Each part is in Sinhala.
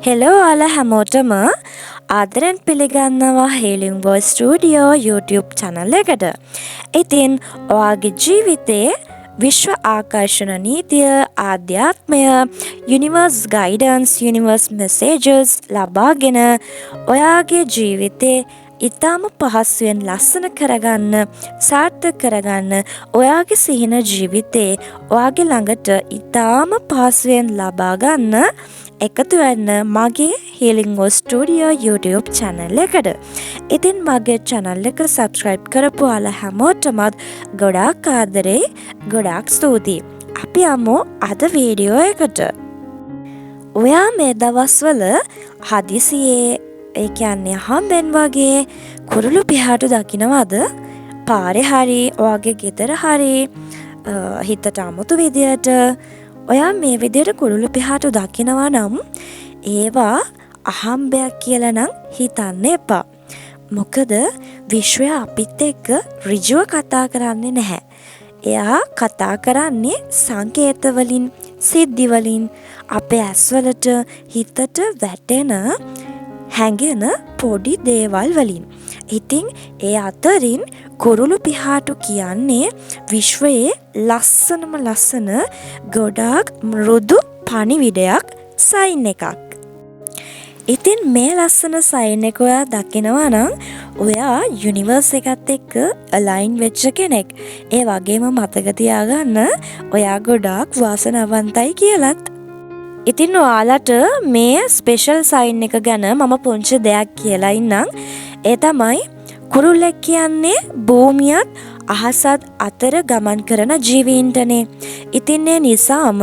හෙලෝ ඔයාලා හැමෝටම ආදරෙන් පිළිගන්නවා healing voice studio YouTube channel එකට. ඉතින් ඔයාගේ ජීවිතේ විශ්ව ආකර්ෂණ නීතිය, ආධ්‍යාත්මය, universe guidance, universe messages ලබාගෙන ඔයාගේ ජීවිතේ ඉතාම පහසුවෙන් ලස්සන කරගන්න, සාර්ථක කරගන්න, ඔයාගේ සිහින ජීවිතේ ඔයාගේ ළඟට ඉතාම පහසුවෙන් ලබා ගන්න එකතු වෙන්න මගේ healing voice studio YouTube channel එකට. ඉතින් මගේ channel එක subscribe කරපු ඔයාලා හැමෝටමත් ගොඩාක් ආදරේ, ගොඩාක් ස්තුතියි. අපි යමු අද වීඩියෝ එකට. ඔයා මේ දවස්වල හදිසියේ ඒ කියන්නේ හම්බෙන් වගේ කුරුළු පිහාටු දකින්නවද? පාරේ හරි, ඔයාගේ ගෙදර හරි හිතට අමුතු විදියට ඔයා මේ විදියට කුරුළු පිහාටු දකිනවා නම් ඒවා අහම්බයක් කියලා නම් හිතන්න එපා. මොකද විශ්වය අපිත් එක්ක ඍජුව කතා කරන්නේ නැහැ. එයා කතා කරන්නේ සංකේත වලින්, සිද්ධි වලින්, අපේ ඇස්වලට හිතට වැටෙන හැඟෙන පොඩි දේවල් වලින්. ඉතින් ඒ අතරින් කුරුළු පිහාටු කියන්නේ විශ්වයේ ලස්සනම ලස්සන ගොඩාක් මෘදු පණිවිඩයක්, සයින් එකක්. ඉතින් මේ ලස්සන සයින් එක ඔයා දකිනවා නම් ඔයා යුනිවර්ස් එකත් එක්ක අලයින් වෙච්ච කෙනෙක්. ඒ වගේම මතක තියාගන්න ඔයා ගොඩාක් වාසනාවන්තයි කියලත්. ඉතින් ඔයාලට මේ ස්පෙෂල් සයින් එක ගැන මම පුංචි දෙයක් කියලා ඉන්නම්. ඒ තමයි කුරුල්ලෙක් කියන්නේ භූමියත් අහසත් අතර ගමන් කරන ජීවීන්ටනේ. ඉතින් ඒ නිසාම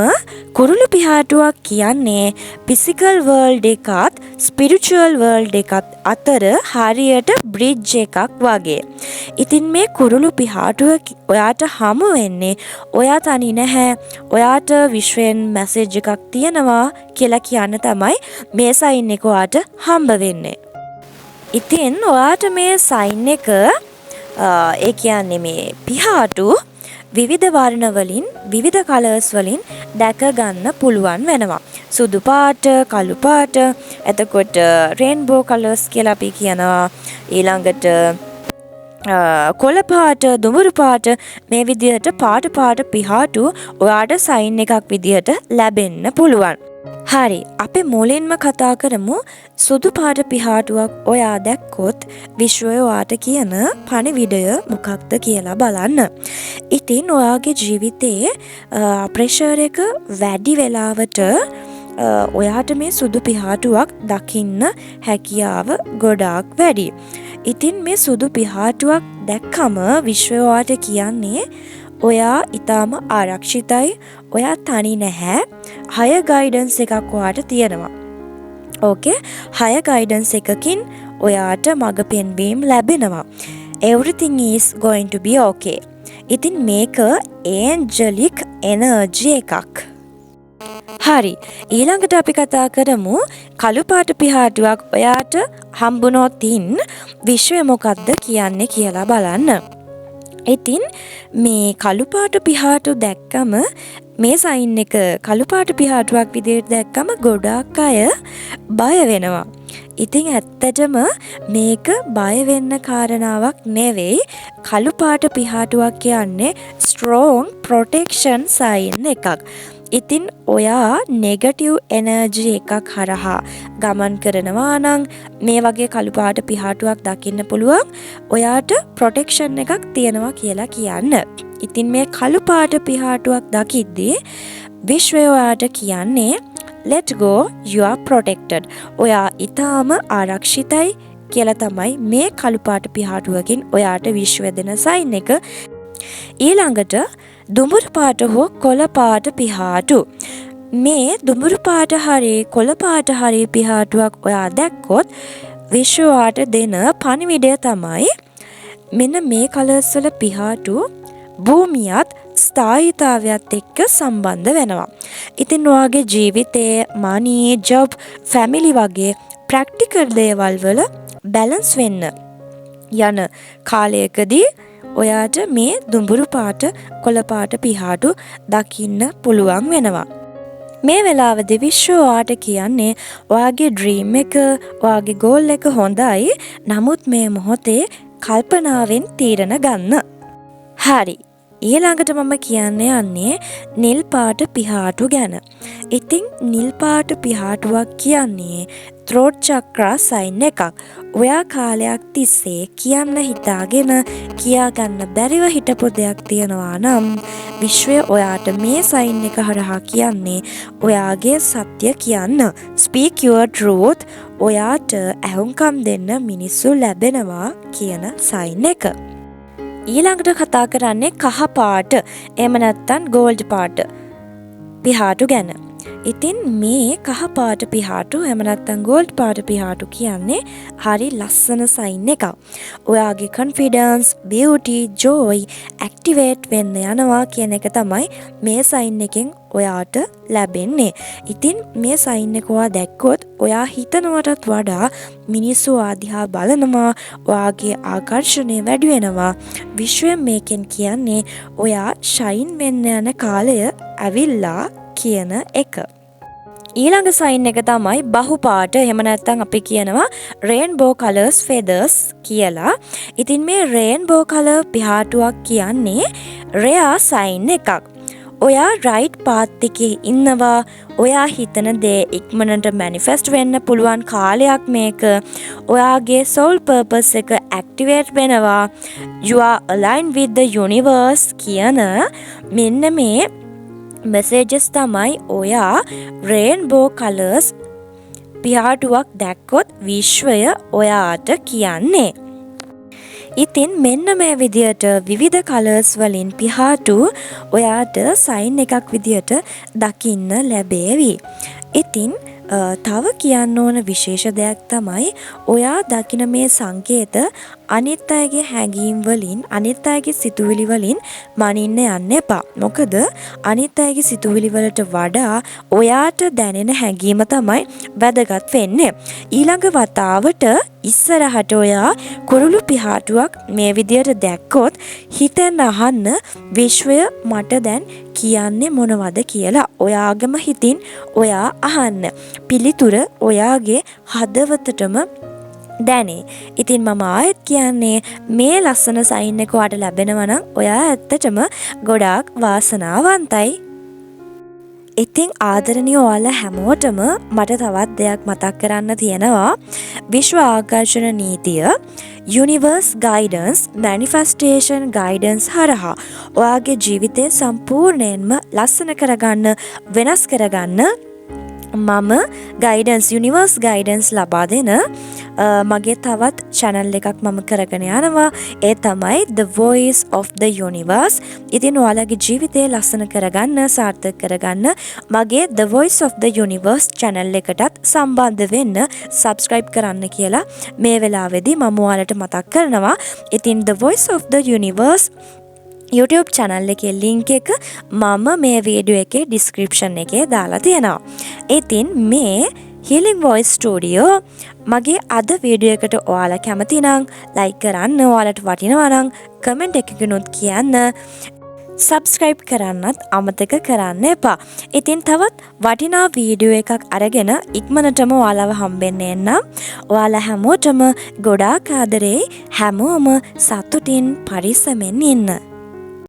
කුරුළු පිහාටුවක් කියන්නේ ෆිසිකල් වර්ල්ඩ් එකත් ස්පිරිචුවල් වර්ල්ඩ් එකත් අතර හරියට බ්‍රිජ් එකක් වගේ. ඉතින් මේ කුරුළු පිහාටුව ඔයාට හමු වෙන්නේ ඔයා තනි නැහැ, ඔයාට විශ්වයෙන් මැසේජ් එකක් තියෙනවා කියලා කියන්න තමයි මේ සයින් එක ඔයාට හම්බ වෙන්නේ. ඉතින් ඔයාට මේ සයින් එක ඒ කියන්නේ මේ පිහාටු විවිධ වර්ණ වලින්, විවිධ කලර්ස් වලින් දැක ගන්න පුළුවන් වෙනවා. සුදු පාට, කළු පාට, එතකොට රේන්බෝ කලර්ස් කියලා අපි කියනවා. ඊළඟට කොළ පාට, දුඹුරු පාට, මේ විදිහට පාට පාට පිහාටු ඔයාට සයින් එකක් විදිහට ලැබෙන්න පුළුවන්. හරි, අපි මුලින්ම කතා කරමු සුදු පාට පිහාටුවක් ඔයා දැක්කොත් විශ්වය ඔයාට කියන පණිවිඩය මොකක්ද කියලා බලන්න. ඉතින් ඔයාගේ ජීවිතයේ ප්‍රෙෂර් එක වැඩි වෙලාවට ඔයාට මේ සුදු පිහාටුවක් දකින්න හැකියාව ගොඩාක් වැඩි. ඉතින් මේ සුදු පිහාටුවක් දැක්කම විශ්වය ඔයාට කියන්නේ ඔයා ඊටාම ආරක්ෂිතයි, ඔයා තනි නැහැ. 6 ගයිඩන්ස් එකක් ඔයාට තියෙනවා. ඕකේ, 6 ගයිඩන්ස් එකකින් ඔයාට මඟ පෙන්වීම ලැබෙනවා. Everything is going to be okay. ඉතින් මේක angelic energy එකක්. හරි, ඊළඟට අපි කතා කරමු කළු පාට පිහාටුවක් ඔයාට හම්බුනොතින් විශ්වය මොකක්ද කියන්නේ කියලා බලන්න. ඉතින් මේ කළු පාට පිහාටු දැක්කම මේ සයින් එක කළු පාට පිහාටුවක් විදිහට දැක්කම ගොඩාක් අය බය වෙනවා. ඉතින් ඇත්තටම මේක බය වෙන්න කාරණාවක් නෙවෙයි. කළු පාට පිහාටුවක් කියන්නේ strong protection sign එකක්. ඉතින් ඔයා නෙගටිව් එනර්ජි එකක් හරහා ගමන් කරනවා නම් මේ වගේ කළු පාට පිහාටුවක් දකින්න පුළුවන්. ඔයාට ප්‍රොටෙක්ෂන් එකක් තියෙනවා කියලා කියන්න. ඉතින් මේ කළු පාට පිහාටුවක් දකිද්දී විශ්වය ඔයාට කියන්නේ let go, you are protected. ඔයා ඊටාම ආරක්ෂිතයි කියලා තමයි මේ කළු පාට පිහාටුවකින් ඔයාට විශ්වය දෙන සයින් එක. ඊළඟට දුඹුරු පාට හෝ කොළ පාට පිහාටු. මේ දුඹුරු පාට හරි කොළ පාට හරි පිහාටුවක් ඔයා දැක්කොත් විශ්වයට දෙන පණිවිඩය තමයි මෙන්න මේ කලර්ස් වල පිහාටු භූමියත් ස්ථායීතාවයත් එක්ක සම්බන්ධ වෙනවා. ඉතින් ඔයාගේ ජීවිතයේ money, job, family වගේ ප්‍රැක්ටිකල් දේවල් වල බැලන්ස් වෙන්න යන කාලයකදී ඔයාට මේ දුඹුරු පාට කොළ පාට පිහාටු දකින්න පුළුවන් වෙනවා. මේ වෙලාවේදී විශ්ව ඔයාට කියන්නේ ඔයාගේ ඩ්‍රීම් එක, ඔයාගේ ගෝල් එක හොඳයි. නමුත් මේ මොහොතේ කල්පනාවෙන් තීරණ ගන්න. හරි. ඊළඟට මම කියන්න යන්නේ නිල් පාට පිහාටු ගැන. ඉතින් නිල් පාට පිහාටුවක් කියන්නේ ත්‍රෝට් චක්‍රා සයින් එකක්. ඔයා කාලයක් තිස්සේ කියන්න හිතාගෙන කියාගන්න බැරිව හිටපු දෙයක් තියෙනවා නම් විශ්වය ඔයාට මේ සයින් එක හරහා කියන්නේ ඔයාගේ සත්‍ය කියන්න. Speak your truth. ඔයාට ඇහුම්කම් දෙන්න මිනිස්සු ලැබෙනවා කියන සයින් එක. ඊළඟට කතා කරන්නේ කහ පාට එහෙම නැත්නම් ගෝල්ඩ් පාට පිහාටු ගැන. ඉතින් මේ කහ පාට පිහාටු එහෙම නැත්නම් ගෝල්ඩ් පාට පිහාටු කියන්නේ හරි ලස්සන සයින් එකක්. ඔයාගේ confidence, beauty, joy activate වෙන්න යනවා කියන එක තමයි මේ සයින් එකෙන් ඔයාට ලැබෙන්නේ. ඉතින් මේ සයින් එක ඔයා දැක්කොත් ඔයා හිතනවටත් වඩා මිනිස්සු ආදිහා බලනවා, ඔයාගේ ආකර්ෂණය වැඩි වෙනවා. විශ්වයෙන් මේකෙන් කියන්නේ ඔයා ෂයින් වෙන්න යන කාලය ඇවිල්ලා කියන එක. ඊළඟ සයින් එක තමයි බහු පාට. එහෙම නැත්නම් අපි කියනවා rainbow colors feathers කියලා. ඉතින් මේ rainbow color පිහාටුවක් කියන්නේ rare sign එකක්. ඔයා right path එකේ ඉන්නවා. ඔයා හිතන දේ ඉක්මනට manifest වෙන්න පුළුවන් කාලයක් මේක. ඔයාගේ soul purpose එක activate වෙනවා. You are aligned with the universe කියන මෙන්න මේ messages තමයි ඔයා rainbow colors පිහාටුවක් දැක්කොත් විශ්වය ඔයාට කියන්නේ. ඉතින් මෙන්න මේ විදියට විවිධ කලර්ස් වලින් පිහාටු ඔයාට සයින් එකක් විදියට දකින්න ලැබේවි. ඉතින් තව කියන්න ඕන විශේෂ දෙයක් තමයි ඔයා දකින මේ සංකේත අනිත් අයගේ හැඟීම් වලින්, අනිත් අයගේ සිතුවිලි වලින් මනින්න යන්න එපා. මොකද අනිත් අයගේ සිතුවිලි වලට වඩා ඔයාට දැනෙන හැඟීම තමයි වැදගත් වෙන්නේ. ඊළඟ වතාවට ඉස්සරහට ඔයා කුරුළු පිහාටුවක් මේ විදියට දැක්කොත් හිතෙන් අහන්න විශ්වය මට දැන් කියන්නේ මොනවද කියලා. ඔයාගම හිතින් ඔයා අහන්න. පිළිතුර ඔයාගේ හදවතටම දැනේ. ඉතින් මම ආයෙත් කියන්නේ මේ ලස්සන සයින් එක ඔයාට ලැබෙනවා නම් ඔයා ඇත්තටම ගොඩාක් වාසනාවන්තයි. ඉතින් ආදරණීය ඔයාලා හැමෝටම මට තවත් දෙයක් මතක් කරන්න තියෙනවා. විශ්ව ආකර්ෂණ නීතිය Universe Guidance Manifestation Guidance හරහා ඔයාගේ ජීවිතය සම්පූර්ණයෙන්ම ලස්සන කරගන්න, වෙනස් කරගන්න මම ගයිඩන්ස් යුනිවර්ස් ගයිඩන්ස් ලබා දෙන මගේ තවත් channel එකක් මම කරගෙන යනවා. ඒ තමයි The Voice of the Universe. ඉතින් ඔයාලගේ ජීවිතය ලස්සන කරගන්න, සාර්ථක කරගන්න මගේ The Voice of the Universe channel එකටත් සම්බන්ධ වෙන්න, subscribe කරන්න කියලා මේ වෙලාවේදී මම ඔයාලට මතක් කරනවා. ඉතින් The Voice of the Universe YouTube channel එකේ link එක මම මේ වීඩියෝ එකේ description එකේ දාලා තියෙනවා. ඉතින් මේ Healing Voice Studio මගේ අද වීඩියෝ එකට ඔයාලා කැමති නම් like කරන්න, ඔයාලට වටිනවා නම් comment එකකිනුත් කියන්න, subscribe කරන්නත් අමතක කරන්න එපා. ඉතින් තවත් වටිනා වීඩියෝ එකක් අරගෙන ඉක්මනටම ඔයාලව හම්බෙන්න එන්නම්. ඔයාලා හැමෝටම ගොඩාක් ආදරේ, හැමෝම සතුටින් පරිස්සමෙන් ඉන්න.